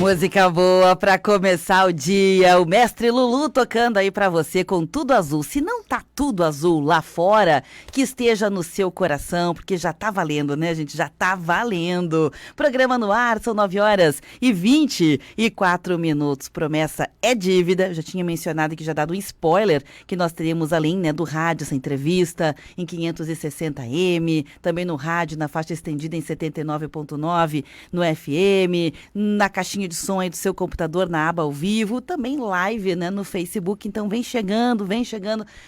Música boa para começar o dia. O mestre Lulu tocando aí para você com tudo azul. Se não tá tudo azul lá fora, que esteja no seu coração, porque já tá valendo, né, gente? Já tá valendo. Programa no ar, são 9h24. Promessa é dívida. Eu já tinha mencionado que já dado um spoiler que nós teríamos além, né, do rádio essa entrevista em 560M, também no rádio na faixa estendida em 79.9, no FM, na caixinha de som aí do seu computador, na aba ao vivo, também live, né, no Facebook. Então vem chegando,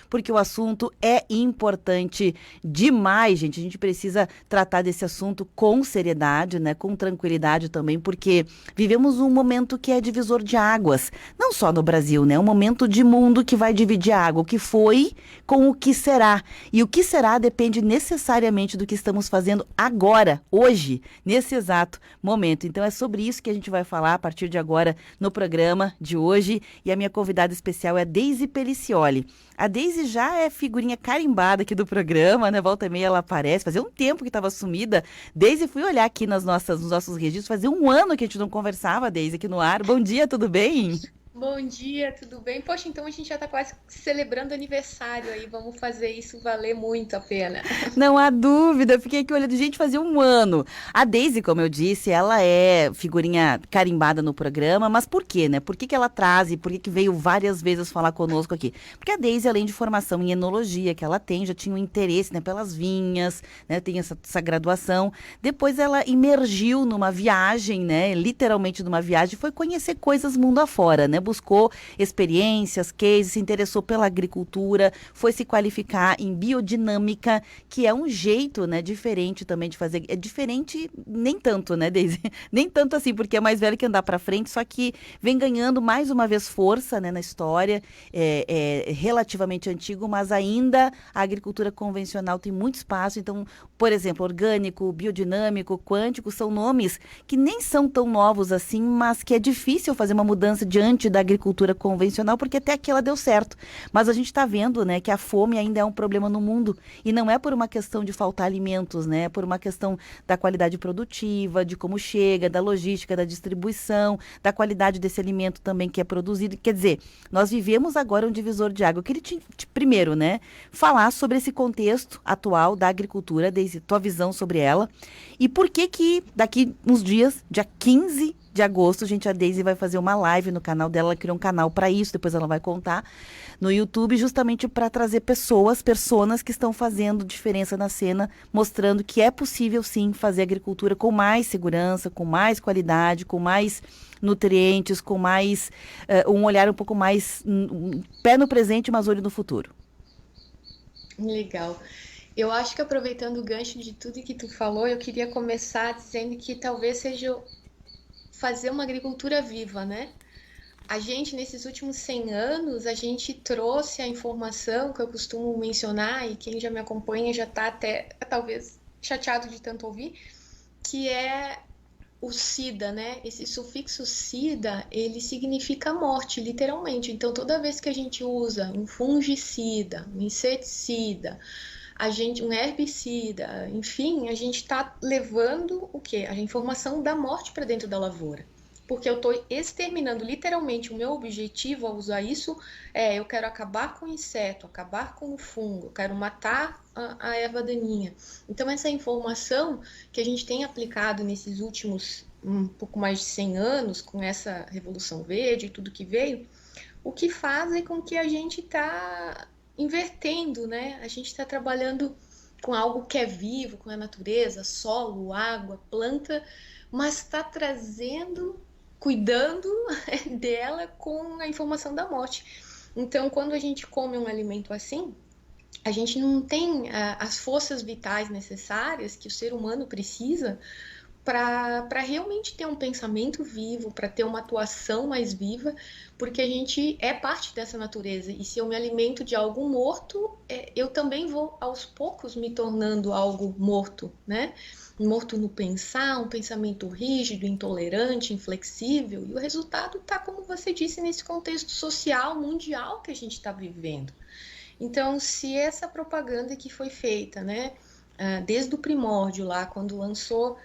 porque o assunto é importante demais, gente. A gente precisa tratar desse assunto com seriedade, né, com tranquilidade também, porque vivemos um momento que é divisor de águas, não só no Brasil, né, um momento de mundo que vai dividir a água, o que foi com o que será. E o que será depende necessariamente do que estamos fazendo agora, hoje, nesse exato momento. Então é sobre isso que a gente vai falar a partir de agora no programa de hoje. E a minha convidada especial é a Deise Pelicioli. A Deise já é figurinha carimbada aqui do programa, né? Volta e meia ela aparece. Fazia um tempo que estava sumida. Deise, fui olhar aqui nos nossos registros. Fazia um ano que a gente não conversava, Deise, aqui no ar. Bom dia, tudo bem? Bom dia, tudo bem? Poxa, então a gente já tá quase celebrando aniversário aí, vamos fazer isso valer muito a pena. Não há dúvida, fiquei aqui olhando, gente, fazia um ano. A Deise, como eu disse, ela é figurinha carimbada no programa, mas por quê, né? Por que que ela traz e por que que veio várias vezes falar conosco aqui? Porque a Deise, além de formação em enologia que ela tem, já tinha um interesse, né, pelas vinhas, né, tem essa graduação. Depois ela imergiu numa viagem, né, literalmente numa viagem, foi conhecer coisas mundo afora, né? Buscou experiências, cases, se interessou pela agricultura, foi se qualificar em biodinâmica, que é um jeito, né, diferente também de fazer. É diferente, nem tanto, né, Deise? Nem tanto assim, porque é mais velho que andar para frente, só que vem ganhando mais uma vez força, né, na história. É relativamente antigo, mas ainda a agricultura convencional tem muito espaço. Então, por exemplo, orgânico, biodinâmico, quântico, são nomes que nem são tão novos assim, mas que é difícil fazer uma mudança diante da agricultura convencional, porque até aqui ela deu certo. Mas a gente está vendo, né, que a fome ainda é um problema no mundo. E não é por uma questão de faltar alimentos, né? É por uma questão da qualidade produtiva, de como chega, da logística, da distribuição, da qualidade desse alimento também que é produzido. Quer dizer, nós vivemos agora um divisor de água. Eu queria primeiro, né, falar sobre esse contexto atual da agricultura, desde tua visão sobre ela, e por que que daqui uns dias, dia 15 de agosto, gente, a Deise vai fazer uma live no canal dela. Ela criou um canal para isso, depois ela vai contar no YouTube, justamente para trazer personas que estão fazendo diferença na cena, mostrando que é possível sim fazer agricultura com mais segurança, com mais qualidade, com mais nutrientes, com mais um olhar um pouco mais pé no presente, mas olho no futuro. Legal. Eu acho que aproveitando o gancho de tudo que tu falou, eu queria começar dizendo que talvez seja fazer uma agricultura viva, né? A gente, nesses últimos 100 anos, a gente trouxe a informação que eu costumo mencionar, e quem já me acompanha já está até, talvez, chateado de tanto ouvir, que é o SIDA, né? Esse sufixo SIDA, ele significa morte, literalmente. Então, toda vez que a gente usa um fungicida, um inseticida, um herbicida, enfim, a gente está levando o quê? A informação da morte para dentro da lavoura. Porque eu estou exterminando literalmente o meu objetivo ao usar isso, eu quero acabar com o inseto, acabar com o fungo, eu quero matar a erva daninha. Então essa informação que a gente tem aplicado nesses últimos um pouco mais de 100 anos, com essa Revolução Verde e tudo que veio, o que faz é com que a gente está invertendo, né? A gente está trabalhando com algo que é vivo, com a natureza, solo, água, planta, mas está trazendo, cuidando dela com a informação da morte. Então, quando a gente come um alimento assim, a gente não tem as forças vitais necessárias que o ser humano precisa para realmente ter um pensamento vivo, para ter uma atuação mais viva, porque a gente é parte dessa natureza. E se eu me alimento de algo morto, eu também vou aos poucos me tornando algo morto, né? Morto no pensar, um pensamento rígido, intolerante, inflexível. E o resultado está, como você disse, nesse contexto social mundial que a gente está vivendo. Então, se essa propaganda que foi feita, né, desde o primórdio lá, quando lançou,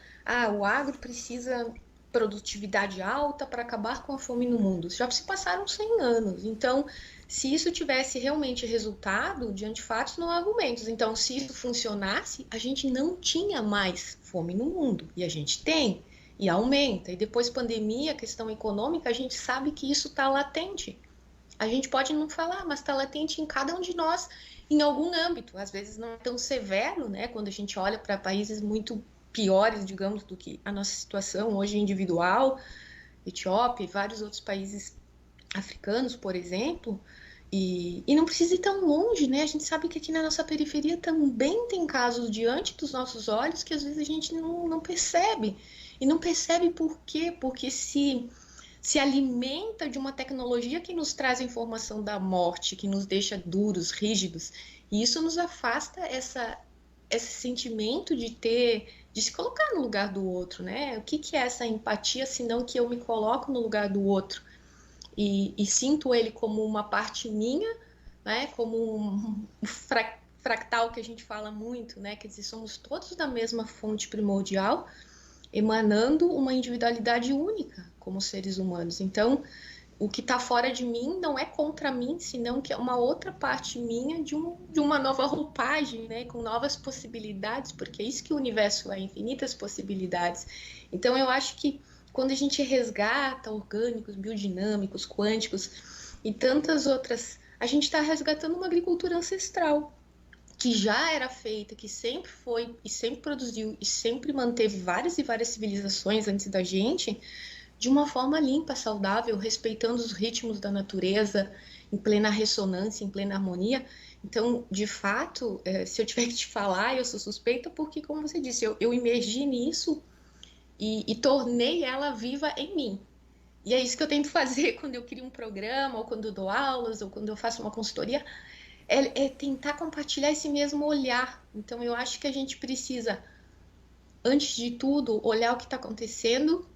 o agro precisa produtividade alta para acabar com a fome no mundo. Já se passaram 100 anos. Então, se isso tivesse realmente resultado, diante de fatos, não há argumentos. Então, se isso funcionasse, a gente não tinha mais fome no mundo. E a gente tem, e aumenta. E depois pandemia, questão econômica, a gente sabe que isso está latente. A gente pode não falar, mas está latente em cada um de nós, em algum âmbito. Às vezes não é tão severo, né? Quando a gente olha para países muito piores, digamos, do que a nossa situação hoje individual, Etiópia e vários outros países africanos, por exemplo, e não precisa ir tão longe, né? A gente sabe que aqui na nossa periferia também tem casos diante dos nossos olhos que às vezes a gente não percebe. E não percebe por quê? Porque se alimenta de uma tecnologia que nos traz a informação da morte, que nos deixa duros, rígidos, e isso nos afasta esse sentimento de se colocar no lugar do outro, né? O que é essa empatia, senão que eu me coloco no lugar do outro e sinto ele como uma parte minha, né? Como um fractal que a gente fala muito, né? Quer dizer, somos todos da mesma fonte primordial, emanando uma individualidade única como seres humanos. Então, o que está fora de mim não é contra mim, senão que é uma outra parte minha de uma nova roupagem, né? Com novas possibilidades, porque é isso que o universo é, infinitas possibilidades. Então, eu acho que quando a gente resgata orgânicos, biodinâmicos, quânticos e tantas outras, a gente está resgatando uma agricultura ancestral, que já era feita, que sempre foi e sempre produziu e sempre manteve várias e várias civilizações antes da gente, de uma forma limpa, saudável, respeitando os ritmos da natureza, em plena ressonância, em plena harmonia. Então, de fato, se eu tiver que te falar, eu sou suspeita porque, como você disse, eu imergi nisso e tornei ela viva em mim. E é isso que eu tento fazer quando eu crio um programa, ou quando eu dou aulas, ou quando eu faço uma consultoria, é tentar compartilhar esse mesmo olhar. Então, eu acho que a gente precisa, antes de tudo, olhar o que está acontecendo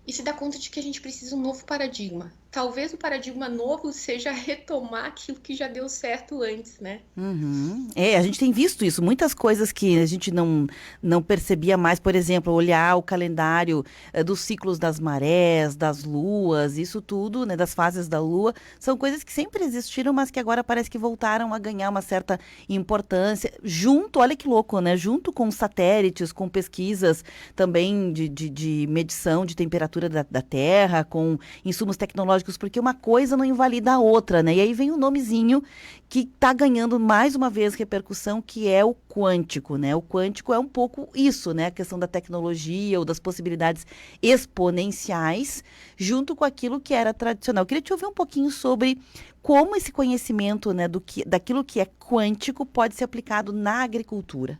e se dar conta de que a gente precisa de um novo paradigma. Talvez o paradigma novo seja retomar aquilo que já deu certo antes, né? Uhum. A gente tem visto isso, muitas coisas que a gente não percebia mais, por exemplo, olhar o calendário dos ciclos das marés, das luas, isso tudo, né, das fases da lua, são coisas que sempre existiram, mas que agora parece que voltaram a ganhar uma certa importância, junto, olha que louco, né, junto com satélites, com pesquisas também de medição de temperatura da Terra, com insumos tecnológicos, porque uma coisa não invalida a outra, né, e aí vem o nomezinho que está ganhando mais uma vez repercussão, que é o quântico, né? O quântico é um pouco isso, né? A questão da tecnologia ou das possibilidades exponenciais, junto com aquilo que era tradicional. Eu queria te ouvir um pouquinho sobre como esse conhecimento, né, daquilo que é quântico pode ser aplicado na agricultura.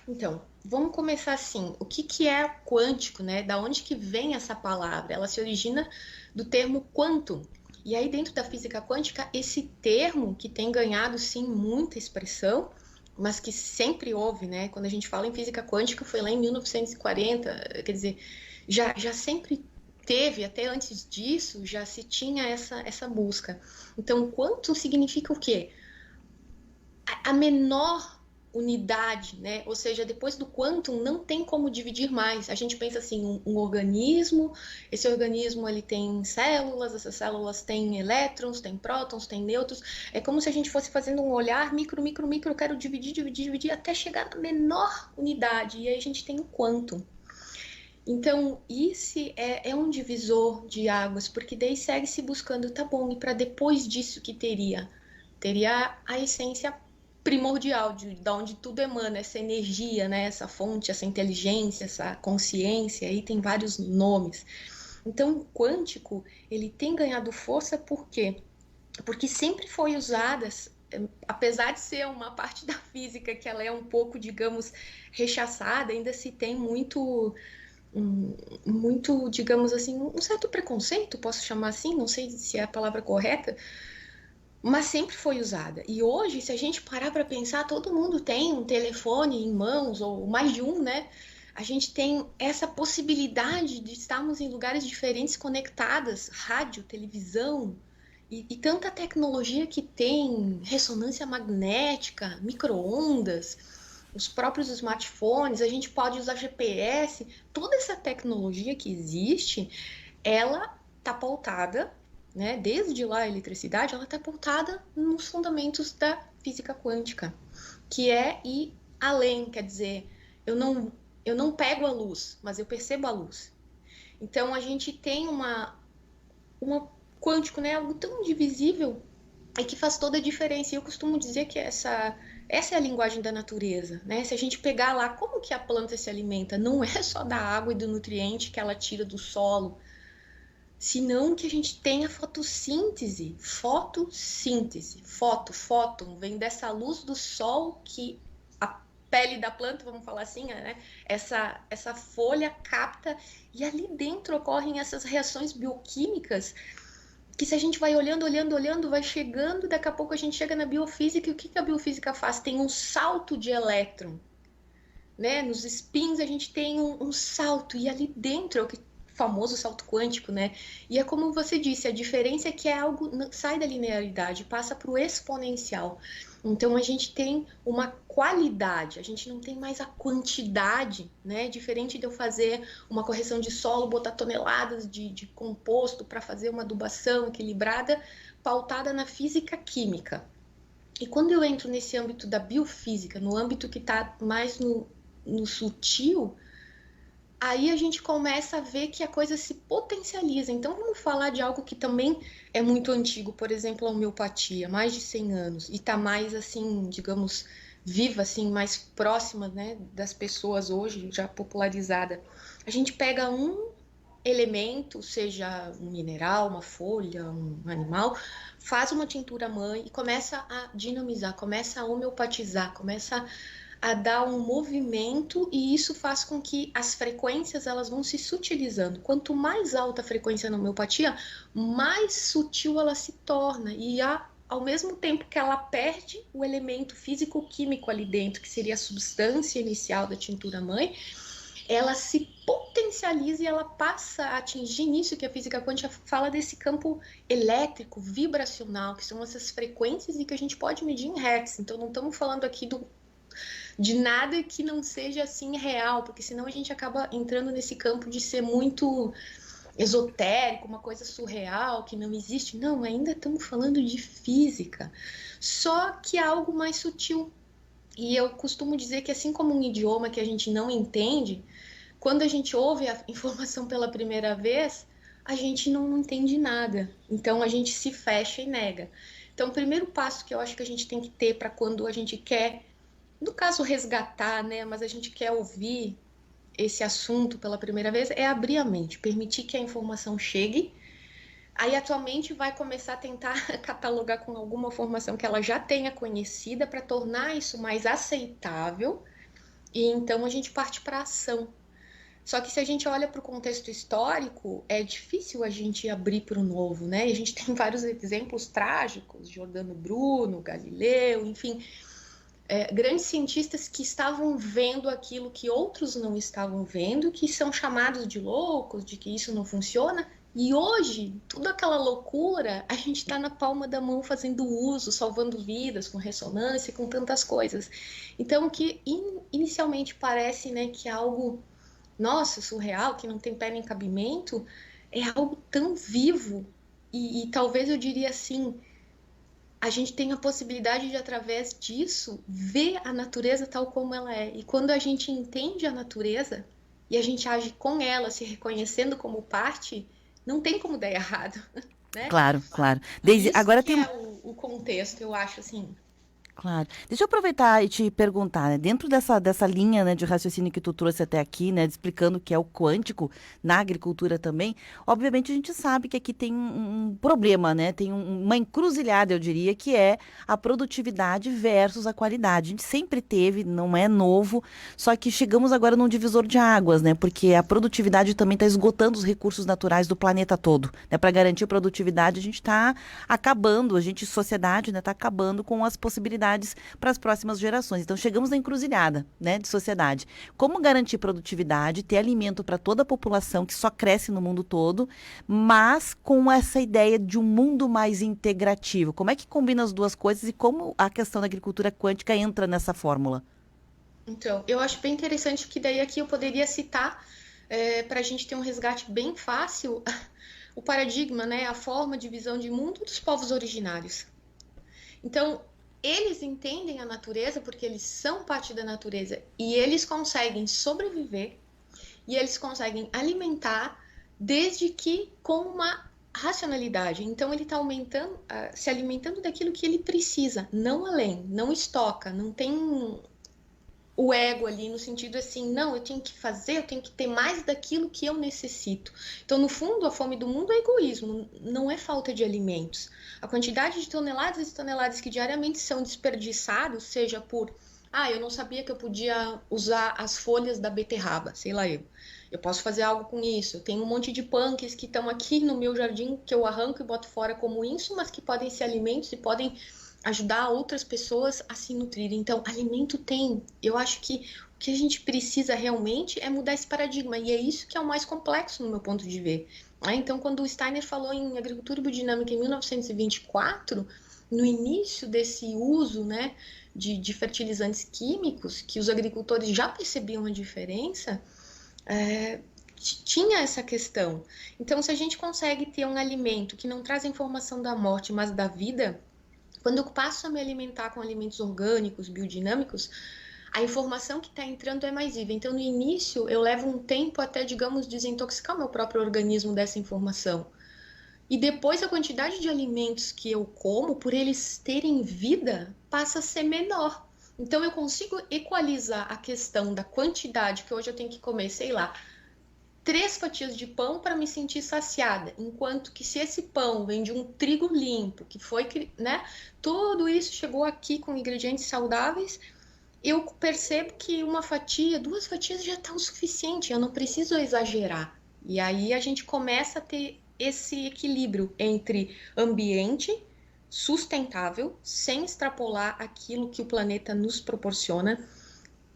Então, vamos começar assim. O que é quântico, né? Da onde que vem essa palavra? Ela se origina do termo quantum. E aí, dentro da física quântica, esse termo que tem ganhado, sim, muita expressão, mas que sempre houve, né? Quando a gente fala em física quântica, foi lá em 1940, quer dizer, já sempre teve, até antes disso, já se tinha essa busca. Então, quantum significa o quê? A menor unidade, né? Ou seja, depois do quantum não tem como dividir mais. A gente pensa assim, um organismo, esse organismo ele tem células, essas células têm elétrons, têm prótons, têm nêutrons. É como se a gente fosse fazendo um olhar micro, eu quero dividir, até chegar na menor unidade. E aí a gente tem o quantum. Então, isso é um divisor de águas, porque daí segue-se buscando, tá bom, e para depois disso que teria? Teria a essência primordial, de onde tudo emana, essa energia, né? Essa fonte, essa inteligência, essa consciência, aí tem vários nomes. Então, o quântico, ele tem ganhado força por quê? Porque sempre foi usada, apesar de ser uma parte da física que ela é um pouco, digamos, rechaçada, ainda se tem muito, digamos assim, um certo preconceito, posso chamar assim, não sei se é a palavra correta, mas sempre foi usada. E hoje, se a gente parar para pensar, todo mundo tem um telefone em mãos, ou mais de um, né? A gente tem essa possibilidade de estarmos em lugares diferentes conectadas, rádio, televisão, e tanta tecnologia que tem, ressonância magnética, micro-ondas. os próprios smartphones, a gente pode usar GPS, toda essa tecnologia que existe, ela está pautada, né? Desde lá a eletricidade, ela está pautada nos fundamentos da física quântica, que é ir além, quer dizer, eu não pego a luz, mas eu percebo a luz. Então a gente tem uma quântico, né? Algo tão indivisível e que faz toda a diferença. E eu costumo dizer que essa é a linguagem da natureza, né? Se a gente pegar lá como que a planta se alimenta, não é só da água e do nutriente que ela tira do solo, senão que a gente tem a fotossíntese. Fotossíntese, fóton, vem dessa luz do sol que a pele da planta, vamos falar assim, né? Essa folha capta e ali dentro ocorrem essas reações bioquímicas que se a gente vai olhando, vai chegando, daqui a pouco a gente chega na biofísica, e o que a biofísica faz? Tem um salto de elétron, né? Nos spins a gente tem um salto, e ali dentro é o famoso salto quântico, né? E é como você disse, a diferença é que é algo, sai da linearidade, passa para o exponencial. Então a gente tem uma qualidade, a gente não tem mais a quantidade, né? Diferente de eu fazer uma correção de solo, botar toneladas de composto para fazer uma adubação equilibrada, pautada na física química. E quando eu entro nesse âmbito da biofísica, no âmbito que está mais no sutil, aí a gente começa a ver que a coisa se potencializa. Então vamos falar de algo que também é muito antigo, por exemplo, a homeopatia, mais de 100 anos, e está mais assim, digamos, viva, assim, mais próxima, né, das pessoas hoje, já popularizada. A gente pega um elemento, seja um mineral, uma folha, um animal, faz uma tintura mãe e começa a dinamizar, começa a homeopatizar, começa a dar um movimento, e isso faz com que as frequências elas vão se sutilizando. Quanto mais alta a frequência na homeopatia, mais sutil ela se torna, e ao mesmo tempo que ela perde o elemento físico-químico ali dentro, que seria a substância inicial da tintura mãe, ela se potencializa e ela passa a atingir nisso que a física quântica fala desse campo elétrico, vibracional, que são essas frequências e que a gente pode medir em hertz. Então não estamos falando aqui de nada que não seja assim real, porque senão a gente acaba entrando nesse campo de ser muito esotérico, uma coisa surreal, que não existe. Não, ainda estamos falando de física, só que é algo mais sutil. E eu costumo dizer que assim como um idioma que a gente não entende, quando a gente ouve a informação pela primeira vez, a gente não entende nada. Então a gente se fecha e nega. Então o primeiro passo que eu acho que a gente tem que ter para quando a gente quer, no caso, resgatar, né? Mas a gente quer ouvir esse assunto pela primeira vez, é abrir a mente, permitir que a informação chegue. Aí a tua mente vai começar a tentar catalogar com alguma informação que ela já tenha conhecida para tornar isso mais aceitável, e então a gente parte para a ação. Só que se a gente olha para o contexto histórico, é difícil a gente abrir para o novo, né? E a gente tem vários exemplos trágicos, Giordano Bruno, Galileu, enfim, grandes cientistas que estavam vendo aquilo que outros não estavam vendo, que são chamados de loucos, de que isso não funciona. E hoje, toda aquela loucura, a gente está na palma da mão fazendo uso, salvando vidas, com ressonância, com tantas coisas. Então, o que inicialmente parece, né, que é algo, nossa, surreal, que não tem pé nem cabimento, é algo tão vivo. E talvez eu diria assim, a gente tem a possibilidade de, através disso, ver a natureza tal como ela é. E quando a gente entende a natureza e a gente age com ela, se reconhecendo como parte, não tem como dar errado, né? Claro, claro. Daisy, Isso agora que tem. é o contexto, eu acho, assim. Claro. Deixa eu aproveitar e te perguntar, né? Dentro dessa linha, né, de raciocínio que tu trouxe até aqui, né, explicando o que é o quântico na agricultura também, obviamente a gente sabe que aqui tem um problema, né? Tem uma encruzilhada, eu diria, que é a produtividade versus a qualidade. A gente sempre teve, não é novo, só que chegamos agora num divisor de águas, né? Porque a produtividade também está esgotando os recursos naturais do planeta todo, né? Para garantir a produtividade, a gente está acabando, a gente, sociedade, né, está acabando com as possibilidades para as próximas gerações. Então, chegamos na encruzilhada, né, de sociedade. Como garantir produtividade, ter alimento para toda a população que só cresce no mundo todo, mas com essa ideia de um mundo mais integrativo? Como é que combina as duas coisas e como a questão da agricultura quântica entra nessa fórmula? Então, eu acho bem interessante que daí aqui eu poderia citar, para a gente ter um resgate bem fácil, o paradigma, né, a forma de visão de mundo dos povos originários. Então, eles entendem a natureza porque eles são parte da natureza e eles conseguem sobreviver e eles conseguem alimentar desde que com uma racionalidade. Então, ele está aumentando, se alimentando daquilo que ele precisa, não além, não estoca, não tem o ego ali, no sentido assim, não, eu tenho que fazer, eu tenho que ter mais daquilo que eu necessito. Então, no fundo, a fome do mundo é egoísmo, não é falta de alimentos. A quantidade de toneladas e toneladas que diariamente são desperdiçados, seja por, eu não sabia que eu podia usar as folhas da beterraba, sei lá eu posso fazer algo com isso. Eu tenho um monte de punks que estão aqui no meu jardim que eu arranco e boto fora como isso, mas que podem ser alimentos e podem ajudar outras pessoas a se nutrirem. Então, alimento tem. Eu acho que o que a gente precisa realmente é mudar esse paradigma. E é isso que é o mais complexo no meu ponto de ver. Então, quando o Steiner falou em agricultura biodinâmica em 1924, no início desse uso, né, de fertilizantes químicos, que os agricultores já percebiam a diferença, tinha essa questão. Então, se a gente consegue ter um alimento que não traz a informação da morte, mas da vida, quando eu passo a me alimentar com alimentos orgânicos, biodinâmicos, a informação que está entrando é mais viva. Então, no início, eu levo um tempo até, digamos, desintoxicar o meu próprio organismo dessa informação. E depois, a quantidade de alimentos que eu como, por eles terem vida, passa a ser menor. Então, eu consigo equalizar a questão da quantidade que hoje eu tenho que comer, sei lá, 3 fatias de pão para me sentir saciada, enquanto que se esse pão vem de um trigo limpo, que foi, né, tudo isso chegou aqui com ingredientes saudáveis, eu percebo que 1 fatia, 2 fatias já está o suficiente, eu não preciso exagerar. E aí a gente começa a ter esse equilíbrio entre ambiente sustentável, sem extrapolar aquilo que o planeta nos proporciona,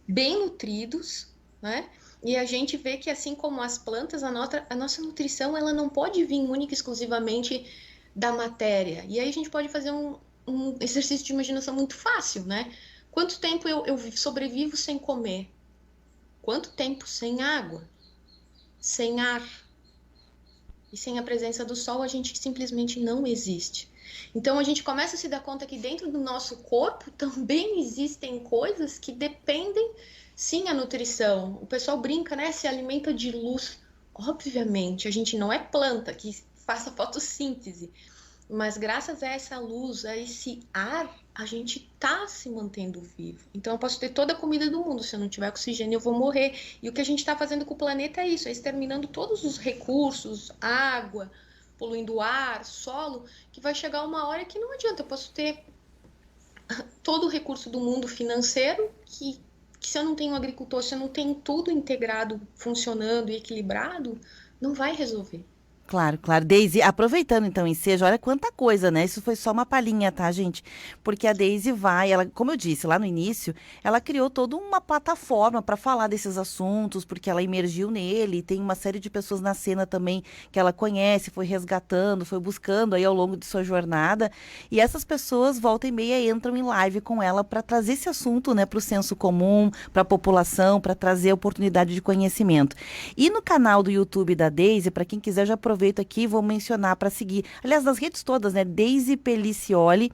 bem nutridos, né? E a gente vê que, assim como as plantas, a nossa nutrição ela não pode vir única e exclusivamente da matéria. E aí a gente pode fazer um exercício de imaginação muito fácil, né? Quanto tempo eu sobrevivo sem comer? Quanto tempo sem água? Sem ar? E sem a presença do sol, a gente simplesmente não existe. Então a gente começa a se dar conta que dentro do nosso corpo também existem coisas que dependem, sim, a nutrição. O pessoal brinca, né? Se alimenta de luz. Obviamente, a gente não é planta que faça fotossíntese, mas graças a essa luz, a esse ar, a gente tá se mantendo vivo. Então eu posso ter toda a comida do mundo, se eu não tiver oxigênio eu vou morrer. E o que a gente está fazendo com o planeta é isso, é exterminando todos os recursos, água, poluindo o ar, solo, que vai chegar uma hora que não adianta, eu posso ter todo o recurso do mundo financeiro, que se eu não tenho agricultor, se eu não tenho tudo integrado, funcionando e equilibrado, não vai resolver. Claro, claro. Daisy, aproveitando então o ensejo, olha quanta coisa, né? Isso foi só uma palhinha, tá, gente? Porque a Daisy vai, ela, como eu disse lá no início, ela criou toda uma plataforma para falar desses assuntos, porque ela emergiu nele, e tem uma série de pessoas na cena também que ela conhece, foi resgatando, foi buscando aí ao longo de sua jornada, e essas pessoas volta e meia entram em live com ela para trazer esse assunto, né, para o senso comum, para a população, para trazer oportunidade de conhecimento. E no canal do YouTube da Daisy, para quem quiser, já aproveito aqui, vou mencionar para seguir. Aliás, nas redes todas, né? Daisy Pelicioli.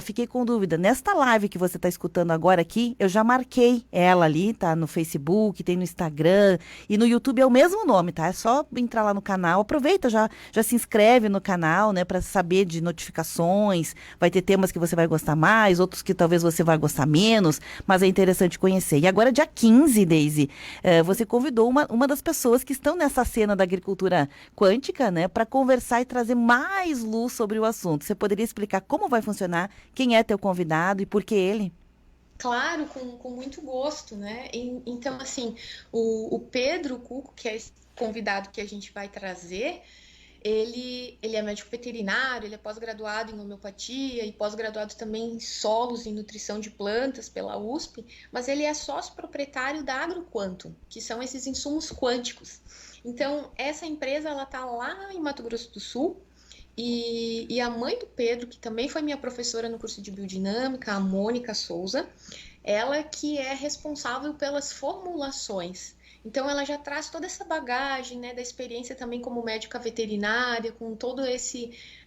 Fiquei com dúvida. Nesta live que você está escutando agora aqui, eu já marquei ela ali, tá? No Facebook, tem no Instagram e no YouTube é o mesmo nome, tá? É só entrar lá no canal. Aproveita, já se inscreve no canal, né? Para saber de notificações. Vai ter temas que você vai gostar mais, outros que talvez você vai gostar menos, mas é interessante conhecer. E agora, dia 15, Daisy, você convidou uma das pessoas que estão nessa cena da agricultura quântica, né, para conversar e trazer mais luz sobre o assunto. Você poderia explicar como vai funcionar, quem é teu convidado e por que ele? Claro, com muito gosto, né? Então, assim, o Pedro Cuco, que é esse convidado que a gente vai trazer, ele é médico veterinário, ele é pós-graduado em homeopatia e pós-graduado também em solos e nutrição de plantas pela USP, mas ele é sócio proprietário da AgroQuantum, que são esses insumos quânticos. Então, essa empresa, ela tá lá em Mato Grosso do Sul, e a mãe do Pedro, que também foi minha professora no curso de biodinâmica, a Mônica Souza, ela que é responsável pelas formulações. Então, ela já traz toda essa bagagem, né, da experiência também como médica veterinária, com todo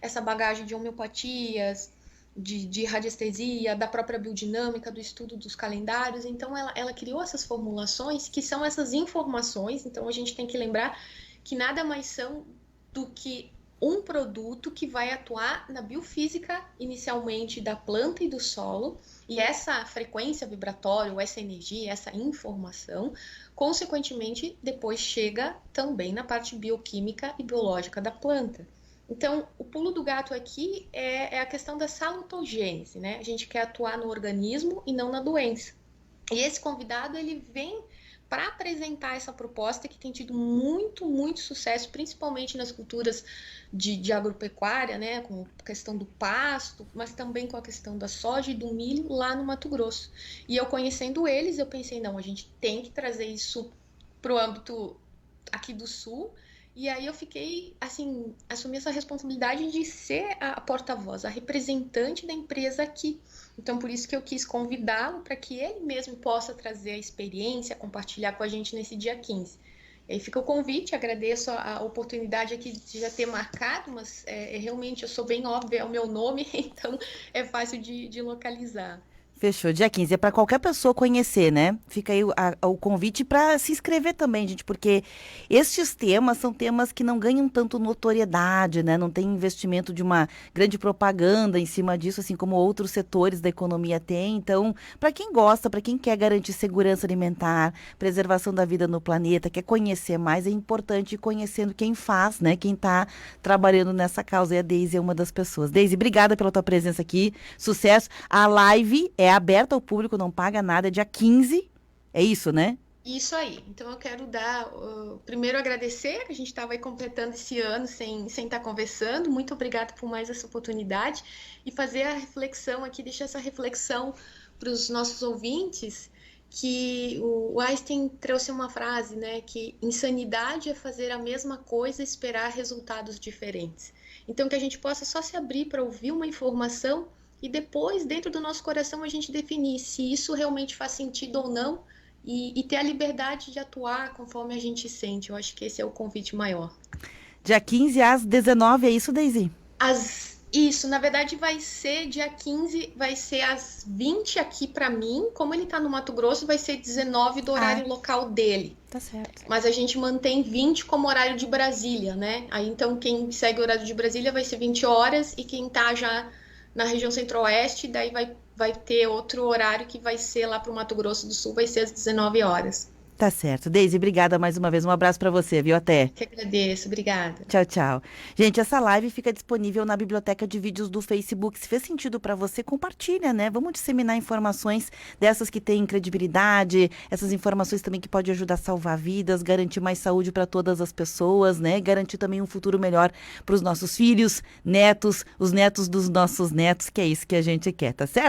essa bagagem de homeopatias, de radiestesia, da própria biodinâmica, do estudo dos calendários. Então, ela criou essas formulações que são essas informações. Então, a gente tem que lembrar que nada mais são do que um produto que vai atuar na biofísica inicialmente da planta e do solo, e essa frequência vibratória, essa energia, essa informação, consequentemente, depois chega também na parte bioquímica e biológica da planta. Então, o pulo do gato aqui é a questão da salutogênese, né? A gente quer atuar no organismo e não na doença. E esse convidado, ele vem para apresentar essa proposta que tem tido muito, muito sucesso, principalmente nas culturas de agropecuária, né, com a questão do pasto, mas também com a questão da soja e do milho lá no Mato Grosso. E eu conhecendo eles, eu pensei, não, a gente tem que trazer isso para o âmbito aqui do Sul. E aí eu fiquei, assim, assumi essa responsabilidade de ser a porta-voz, a representante da empresa aqui. Então, por isso que eu quis convidá-lo para que ele mesmo possa trazer a experiência, compartilhar com a gente nesse dia 15. E aí fica o convite, agradeço a oportunidade aqui de já ter marcado, mas realmente eu sou bem óbvia, é o meu nome, então é fácil de localizar. Fechou, dia 15. É para qualquer pessoa conhecer, né? Fica aí o convite para se inscrever também, gente, porque estes temas são temas que não ganham tanto notoriedade, né? Não tem investimento de uma grande propaganda em cima disso, assim como outros setores da economia têm. Então, para quem gosta, para quem quer garantir segurança alimentar, preservação da vida no planeta, quer conhecer mais, é importante ir conhecendo quem faz, né? Quem está trabalhando nessa causa. E a Deise é uma das pessoas. Deise, obrigada pela tua presença aqui. Sucesso. A live é aberta ao público, não paga nada, é dia 15. É isso, né? Isso aí. Então eu quero primeiro agradecer, que a gente estava aí completando esse ano sem estar conversando. Muito obrigada por mais essa oportunidade e fazer a reflexão aqui, deixar essa reflexão para os nossos ouvintes, que o Einstein trouxe uma frase, né, que insanidade é fazer a mesma coisa e esperar resultados diferentes. Então que a gente possa só se abrir para ouvir uma informação e depois, dentro do nosso coração, a gente definir se isso realmente faz sentido ou não e ter a liberdade de atuar conforme a gente sente. Eu acho que esse é o convite maior. Dia 15 às 19, é isso, Deise? Isso, na verdade vai ser dia 15, vai ser às 20 aqui para mim. Como ele tá no Mato Grosso, vai ser 19 do horário local dele. Tá certo. Mas a gente mantém 20 como horário de Brasília, né? Aí então quem segue o horário de Brasília vai ser 20 horas e quem tá já na região centro-oeste, daí vai ter outro horário que vai ser lá para o Mato Grosso do Sul, vai ser às 19 horas. Tá certo. Deise, obrigada mais uma vez. Um abraço para você, viu? Até. Que agradeço, obrigada. Tchau, tchau. Gente, essa live fica disponível na biblioteca de vídeos do Facebook. Se fez sentido para você, compartilha, né? Vamos disseminar informações dessas que têm credibilidade, essas informações também que podem ajudar a salvar vidas, garantir mais saúde para todas as pessoas, né? Garantir também um futuro melhor para os nossos filhos, netos, os netos dos nossos netos, que é isso que a gente quer, tá certo?